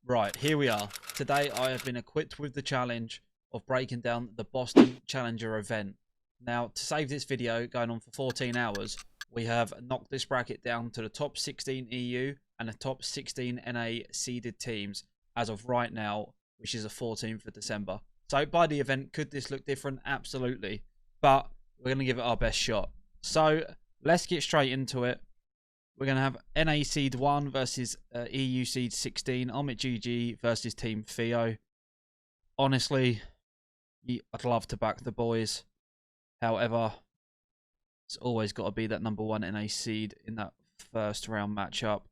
Right, here we are. Today I have been equipped with the challenge of breaking down the Boston Challenger event. Now, to save this video going on for 14 hours, we have knocked this bracket down to the top 16 EU and the top 16 NA seeded teams as of right now, which is the 14th of December. So by the event, could this look different? Absolutely. But we're going to give it our best shot. So let's get straight into it. We're going to have NA Seed 1 versus EU Seed 16. Omit GG versus Team Theo. Honestly, I'd love to back the boys. However, it's always got to be that number 1 NA Seed in that first round matchup.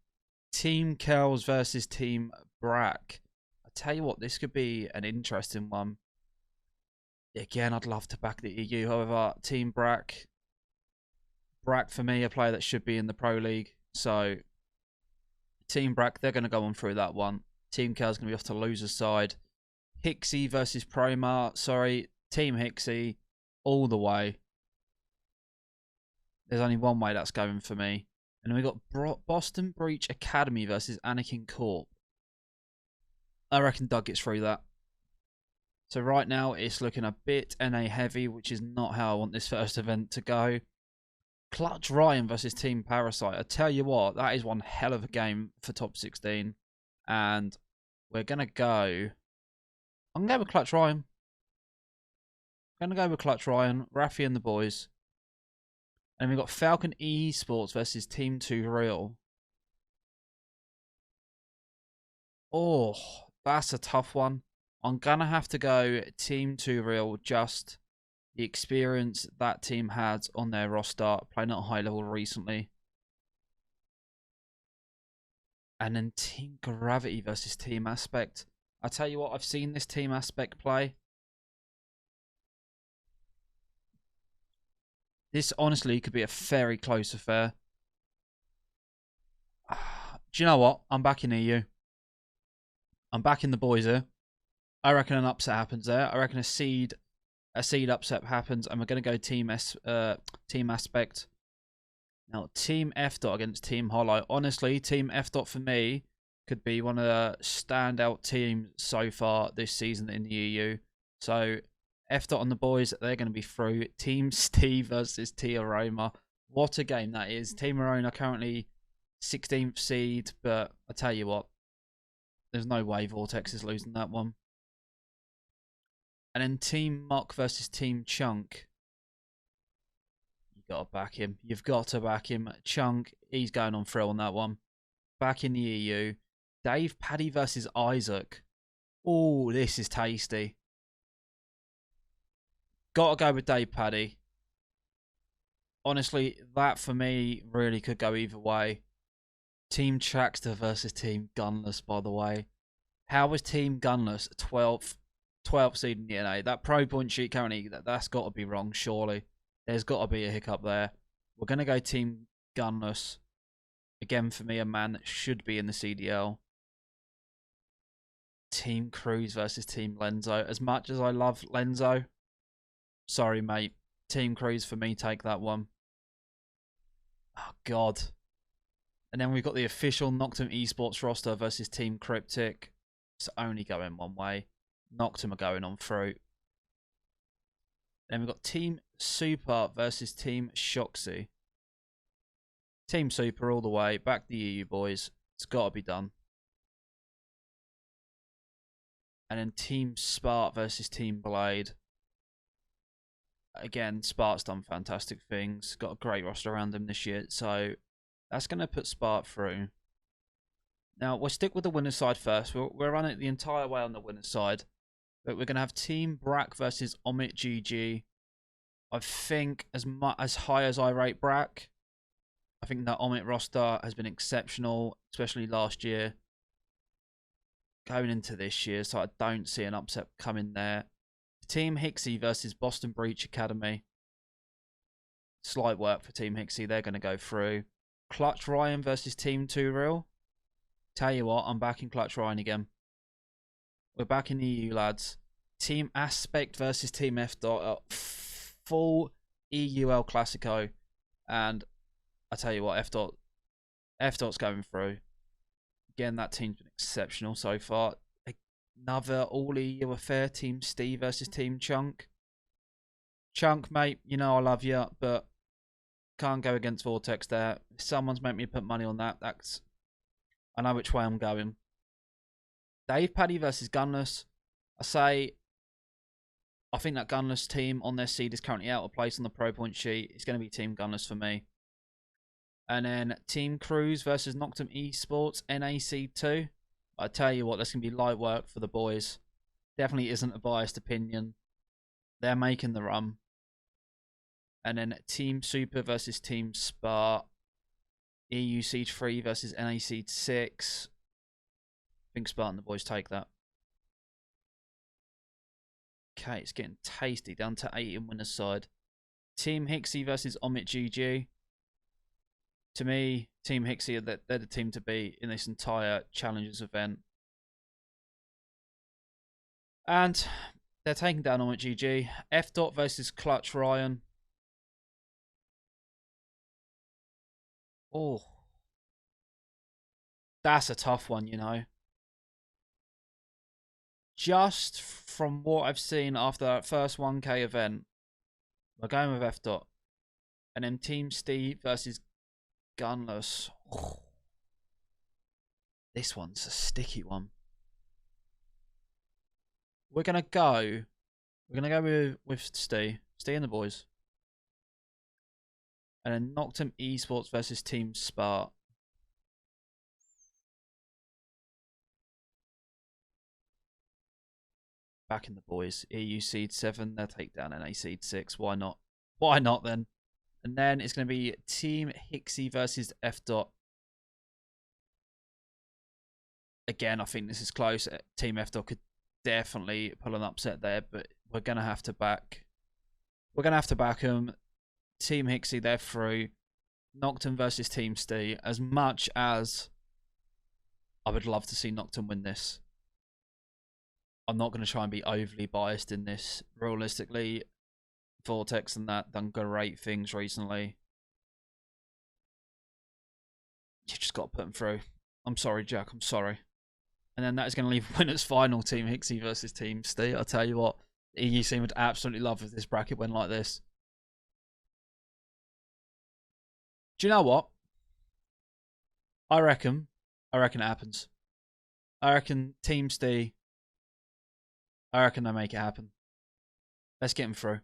Team Kells versus Team Brack. I tell you what, this could be an interesting one. Again, I'd love to back the EU. However, Team Brack for me, a player that should be in the Pro League. So, Team Brack, they're going to go on through that one. Team Kel's going to be off to loser's side. Hixie versus Promar. Sorry, Team Hixie, all the way. There's only one way that's going for me. And then we've got Boston Breach Academy versus Anakin Corp. I reckon Doug gets through that. So right now, it's looking a bit NA heavy, which is not how I want this first event to go. Clutch Ryan versus Team Parasite. I tell you what, that is one hell of a game for top 16. And we're going to go... I'm going to go with Clutch Ryan. Rafi and the boys. And we've got Falcon Esports versus Team 2 Real. Oh, that's a tough one. I'm going to have to go Team 2 Real, just the experience that team had on their roster, playing at a high level recently. And then Team Gravity versus Team Aspect. I tell you what, I've seen this Team Aspect play. This honestly could be a very close affair. Do you know what? I'm backing EU. I'm backing the boys here. I reckon an upset happens there. I reckon a seed upset happens, and we're going to go Team Aspect. Now, Team F Dot against Team Hollow. Honestly, Team F Dot for me could be one of the standout teams so far this season in the EU. So, F Dot and the boys, they're going to be through. Team Steve versus Team Aroma. What a game that is. Team Aroma currently 16th seed, but I tell you what, there's no way Vortex is losing that one. And then Team Muck versus Team Chunk. You've got to back him. You've got to back him. Chunk, he's going on thrill on that one. Back in the EU. Dave Paddy versus Isaac. Oh, this is tasty. Got to go with Dave Paddy. Honestly, that for me really could go either way. Team Traxter versus Team Gunless, by the way. How was Team Gunless 12th seed in the NA? That pro point sheet currently, that's got to be wrong, surely. There's got to be a hiccup there. We're going to go Team Gunless. Again, for me, a man that should be in the CDL. Team Cruz versus Team Lenzo. As much as I love Lenzo, sorry, mate. Team Cruz for me, take that one. Oh, God. And then we've got the official Noctem Esports roster versus Team Cryptic. It's only going one way. Noctem are going on through. Then we've got Team Super versus Team Shoxy. Team Super all the way. Back the EU boys. It's got to be done. And then Team Spart versus Team Blade. Again, Spart's done fantastic things. Got a great roster around them this year. So that's going to put Spart through. Now, we'll stick with the winner's side first. We'll run it the entire way on the winner's side. But we're going to have Team Brack versus Omit GG. I think as high as I rate Brack, I think that Omit roster has been exceptional, especially last year. Going into this year, so I don't see an upset coming there. Team Hixie versus Boston Breach Academy. Slight work for Team Hixie. They're going to go through. Clutch Ryan versus Team 2 Real. Tell you what, I'm backing Clutch Ryan again. We're back in the EU, lads. Team Aspect versus Team F Dot. Full EUL Classico. And I tell you what, F Dot's going through. Again, that team's been exceptional so far. Another all-EU affair. Team Steve versus Team Chunk. Chunk, mate, you know I love you, but can't go against Vortex there. If someone's made me put money on that, I know which way I'm going. Dave Paddy versus Gunless. I think that Gunless team on their seed is currently out of place on the Pro Point sheet. It's going to be Team Gunless for me. And then Team Cruise versus Noctem Esports NAC2. I tell you what, that's going to be light work for the boys. Definitely isn't a biased opinion. They're making the run. And then Team Super versus Team Spa. EU Siege 3 versus NA Siege 6. I think Spa and the boys take that. Okay, it's getting tasty. Down to 8 in winner's side. Team Hixie versus Omit GG. To me, Team Hixie, they're the team to beat in this entire Challengers event. And they're taking down Omit GG. F. Dot versus Clutch Ryan. Oh, that's a tough one, you know. Just from what I've seen after that first 1K event, we're going with F. Dot. And then Team Steve versus Gunless. Oh, this one's a sticky one. We're gonna go with Steve and the boys. And then Noctem Esports versus Team Spark. Back in the boys. EU Seed 7, they'll take down NA Seed 6. Why not? Why not then? And then it's going to be Team Hixie versus F. Dot. Again, I think this is close. Team F. Dot could definitely pull an upset there, but we're going to have to back. We're going to have to back them. Team Hixie, they're through. Noctem versus Team Steve. As much as I would love to see Noctem win this, I'm not going to try and be overly biased in this. Realistically, Vortex and that done great things recently. You just got to put them through. I'm sorry, Jack. I'm sorry. And then that is going to leave winners final. Team Hixie versus Team Steve. I'll tell you what, EU team would absolutely love if this bracket went like this. Do you know what? I reckon it happens. I reckon Team Steve, I reckon they make it happen. Let's get them through.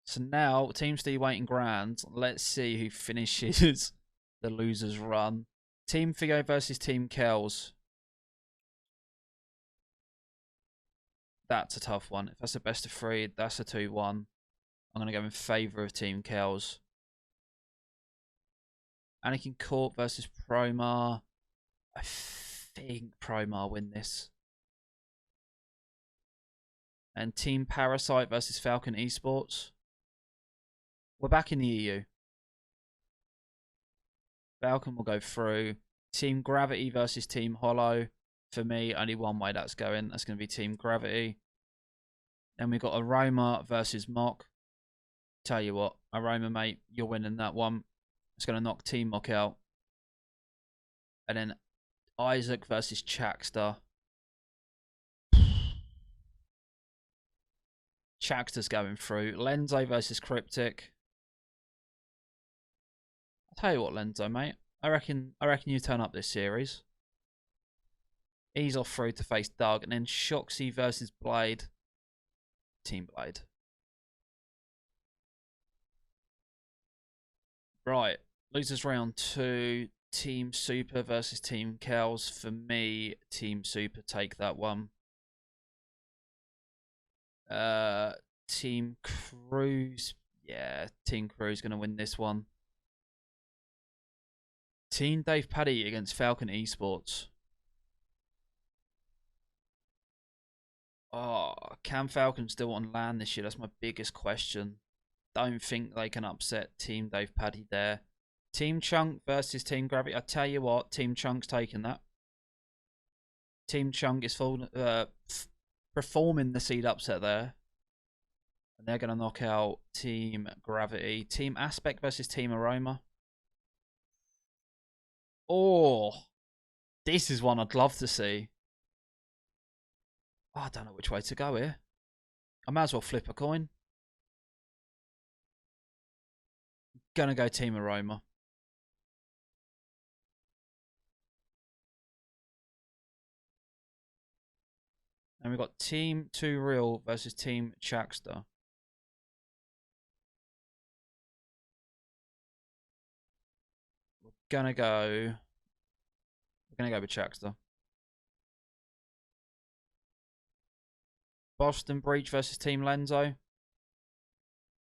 So now, Team Steve waiting grand. Let's see who finishes the losers run. Team Figo versus Team Kells. That's a tough one. If that's a best of 3, that's a 2-1. I'm going to go in favour of Team Kells. Anakin Corp versus Promar. I think Promar win this. And Team Parasite versus Falcon Esports. We're back in the EU. Falcon will go through. Team Gravity versus Team Hollow. For me, only one way that's going. That's going to be Team Gravity. Then we've got Aroma versus Mock. Tell you what, Aroma, mate, you're winning that one. It's going to knock Team Mock out. And then Isaac versus Chaxter. Chaxter's going through. Lenzo versus Cryptic. I'll tell you what, Lenzo, mate. I reckon you turn up this series. He's off through to face Doug. And then Shoxy versus Blade. Team Blade. Right. Losers round 2. Team Super versus Team Kells. For me, Team Super take that one. Team Cruise. Yeah, Team Cruise going to win this one. Team Dave Paddy against Falcon Esports. Oh, can Falcon still on land this year? That's my biggest question. Don't think they can upset Team Dave Paddy there. Team Chunk versus Team Gravity. I tell you what, Team Chunk's taking that. Team Chunk is performing the seed upset there. And they're going to knock out Team Gravity. Team Aspect versus Team Aroma. Oh, this is one I'd love to see. Oh, I don't know which way to go here. I might as well flip a coin. Gonna go Team Aroma. And we've got Team 2 Real versus Team Chaxter. We're gonna go with Chaxter. Boston Breach versus Team Lenzo.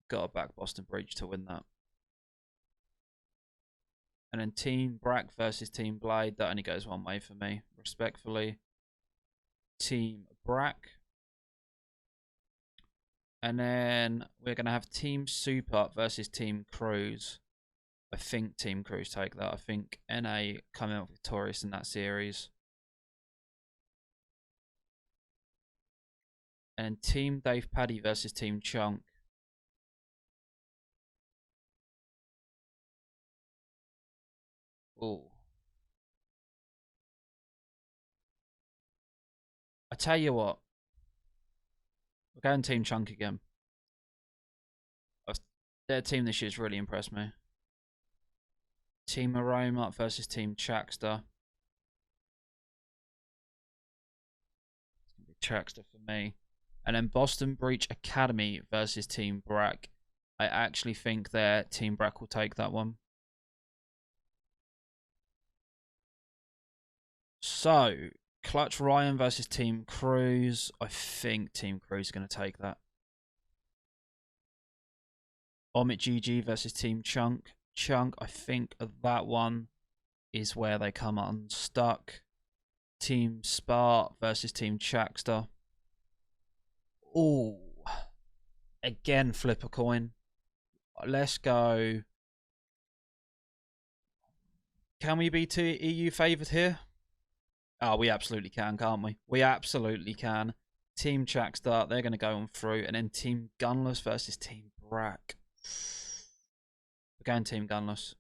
Gotta back Boston Breach to win that. And then Team Brack versus Team Blade. That only goes one way for me. Respectfully, Team Brack. And then we're going to have Team Super versus Team Cruise. I think Team Cruise take that. I think NA come out victorious in that series. And Team Dave Paddy versus Team Chunk. Oh. I tell you what. We're going Team Chunk again. Their team this year's really impressed me. Team Aroma versus Team Chaxter. It's going to be Chaxter for me. And then Boston Breach Academy versus Team Brack. I actually think their Team Brack will take that one. So, Clutch Ryan versus Team Cruise. I think Team Cruise is going to take that. Omit GG versus Team Chunk. Chunk, I think that one is where they come unstuck. Team Spart versus Team Chaxter. Ooh. Again, flip a coin. Let's go. Can we be EU favoured here? Oh, we absolutely can, can't we? We absolutely can. Team Chaxter, they're going to go on through. And then Team Gunless versus Team Brack. We're going Team Gunless.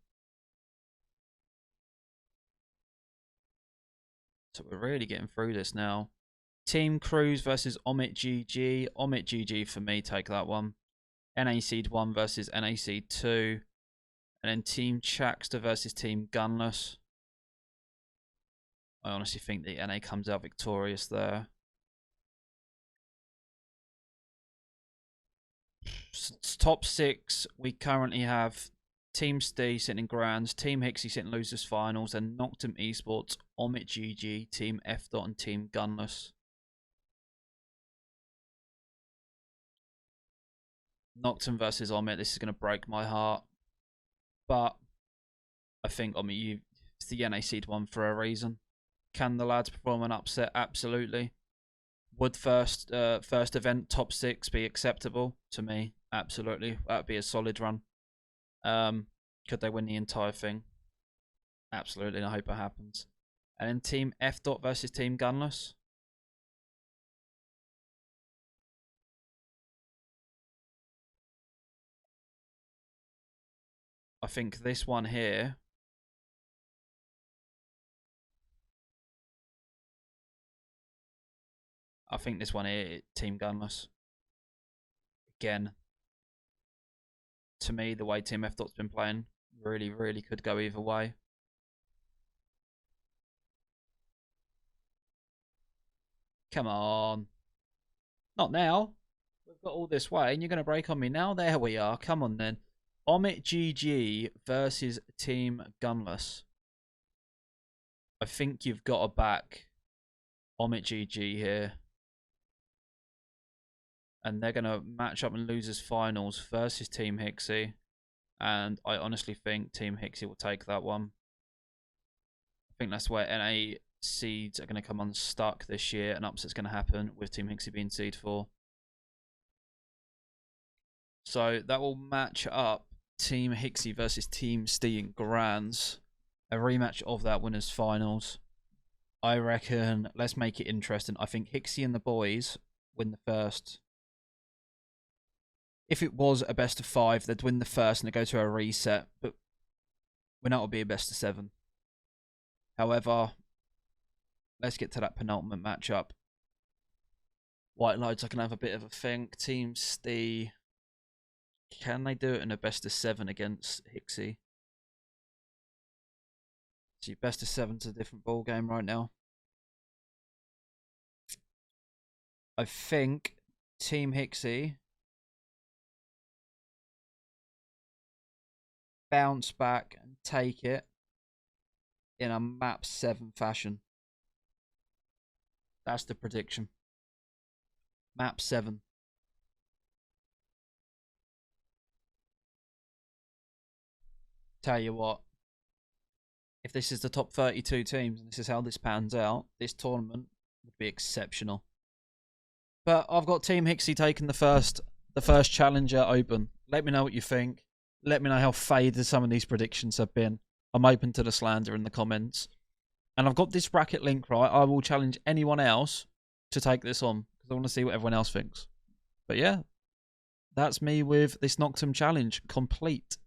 So we're really getting through this now. Team Cruise versus Omit GG. Omit GG for me, take that one. NA Seed 1 versus NA Seed 2. And then Team Chaxter versus Team Gunless. I honestly think the NA comes out victorious there. Top 6, we currently have Team Stee sitting in Grands, Team Hixie sitting in Losers Finals, and Noctem Esports, Omit GG, Team F. and Team Gunless. Noctem versus Omit, this is going to break my heart. But I think Omit, it's the NA Seed 1 for a reason. Can the lads perform an upset? Absolutely. Would first event top 6 be acceptable to me? Absolutely. That would be a solid run. Could they win the entire thing? Absolutely, and I hope it happens. And then Team F. versus Team Gunless. I think this one here. I think this one here, Team Gunless. Again, to me, the way Team F. has been playing, really, really could go either way. Come on. Not now. We've got all this way, and you're going to break on me now? There we are. Come on, then. Omit GG versus Team Gunless. I think you've got to back Omit GG here. And they're going to match up in Losers Finals versus Team Hixie. And I honestly think Team Hixie will take that one. I think that's where NA seeds are going to come unstuck this year. And upset's going to happen with Team Hixie being seed 4. So that will match up Team Hixie versus Team Stee in Grands. A rematch of that winners finals. I reckon, let's make it interesting. I think Hixie and the boys win the first. If it was a best of 5, they'd win the first and they'd go to a reset. But we know it'll be a best of 7. However, let's get to that penultimate matchup. White Loads, I can have a bit of a think. Team Stee, can they do it in a best of 7 against Hixie? See, best of 7's a different ball game right now. I think Team Hixie bounce back and take it in a map 7 fashion. That's the prediction. Map 7. Tell you what, if this is the top 32 teams and this is how this pans out, this tournament would be exceptional. But I've got Team Hixie taking the first challenger open. Let me know what you think. Let me know how faded some of these predictions have been. I'm open to the slander in the comments. And I've got this bracket link, right? I will challenge anyone else to take this on, because I want to see what everyone else thinks. But yeah, that's me with this Noctem challenge complete.